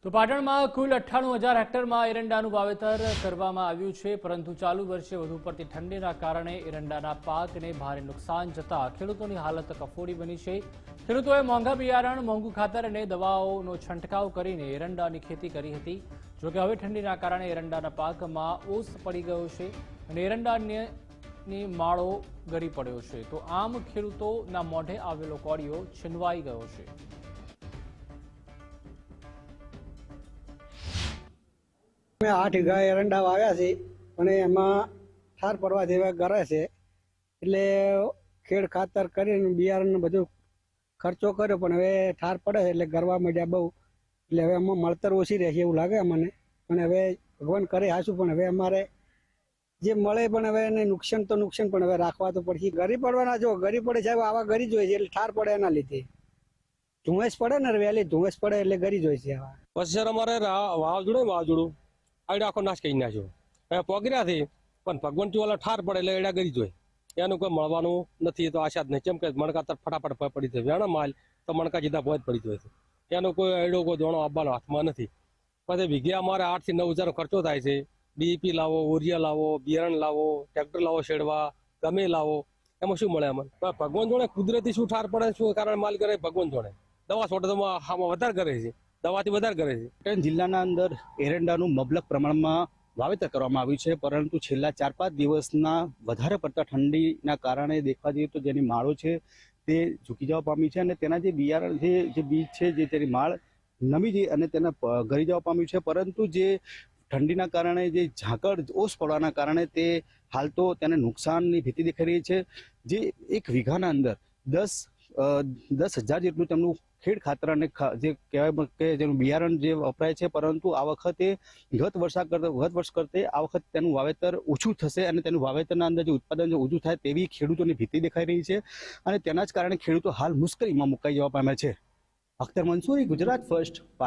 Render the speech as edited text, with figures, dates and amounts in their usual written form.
તો પાટણમાં કુલ 98,000 હેક્ટરમાં એરંડાનું વાવેતર કરવામાં આવ્યું છે, પરંતુ ચાલુ વર્ષે વધુ પડતી ઠંડીના કારણે એરંડાના પાકને ભારે નુકસાન જતા ખેડૂતોની હાલત કફોડી બની છે। ખેડૂતોએ મોંઘા બિયારણ, મોંઘું ખાતર અને દવાઓનો છંટકાવ કરીને એરંડાની ખેતી કરી હતી। જોકે હવે ઠંડીના કારણે એરંડાના પાકમાં ઓસ પડી ગયો છે અને એરંડાની માળો ગળી પડ્યો છે। તો આમ ખેડૂતોના મોઢે આવેલો કોળિયો છીનવાઈ ગયો છે। મેં 8 વીઘા એરંડા વાવ્યા છે, પણ એમાં ઠાર પડવા જેવા ગરે છે, એટલે ખેડ ખાતર કરીને બિયારણ બધું ખર્ચો કર્યો, પણ હવે ઠાર પડે એટલે ગરવા માંડ્યા બહુ, એટલે હવે એમાં મળતર ઓછી રહેશે એવું લાગે અમને। પણ હવે ભગવાન કરે હાશું, પણ હવે અમારે જે મળે પણ હવે એને નુકસાન તો નુકસાન, પણ હવે રાખવા તો પડશે। ગરી પડવાના, જો ગરી પડે સાહેબ, આવા ગરી જોઈએ છે એટલે ઠાર પડે એના લીધે ધુમ્મસ પડે ને, વહેલી ધુમ્મસ પડે એટલે ગરી જોઈએ છે। આવા પછી સર અમારે વાવજોડું આડે આખો નાશ કરી નાખ્યો, હવે પોગર્યા છે, પણ ભગવાન વાળા ઠાર પડે એટલે એડા ગરી જોઈ, એનું કોઈ મળવાનું નથી, તો આશા જ નહીં। કેમ કે મણકા તર ફટાફટ પડી જાય, વેણો માલ તો મણકા જીધા ભોજ પડી જાય છે, એનો કોઈ એડો કોઈ દોણો આપવાનો હાથમાં નથી। પછી વીઘે અમારે 8 થી 9 હજારનો ખર્ચો થાય છે। ડીઈપી લાવો, ઉરિયા લાવો, બિયારણ લાવો, ટ્રેક્ટર લાવો, શેડવા ગમે લાવો, એમાં શું મળે અમને? ભગવાન જોડે કુદરતી શું ઠાર પડે, શું કારણ માલ કરે ભગવાન જોડે। દવા છોટવામાં વધારે કરે છે, દવાથી વધારે કરે છે। પાટણ જિલ્લાના અંદર એરંડાનું મબલક પ્રમાણમાં વાવેતર કરવામાં આવ્યું છે, પરંતુ છેલ્લા 4-5 દિવસના વધારે પડતા ઠંડીના કારણે દેખવા જઈએ તો જેની માળો છે તે ઝૂકી જવા પામી છે, અને તેના જે બિયારણ જે બીજ છે જે તેની માળ નમી જઈ અને તેના ગળી જવા પામ્યું છે। પરંતુ જે ઠંડીના કારણે જે ઝાકળ ઓસ પડવાના કારણે તે હાલ તો તેને નુકસાનની ભીતિ દેખાઈ રહી છે। જે એક વીઘાના અંદર 10,000 જેટલું તેમનું ખેડ ખાતર અને જે કહેવાય કે જેનું બિયારણ જે વપરાય છે, પરંતુ આ વખતે ગત વર્ષ કરતે આ વખતે તેનું વાવેતર ઓછું થશે અને તેનું વાવેતરના અંદર જે ઉત્પાદન ઓછું થાય તેવી ખેડૂતોની ભીતિ દેખાઈ રહી છે, અને તેના જ કારણે ખેડૂતો હાલ મુશ્કેલીમાં મુકાઈ જવા પામ્યા છે। અખ્તર મંસૂરી, ગુજરાત ફર્સ્ટ।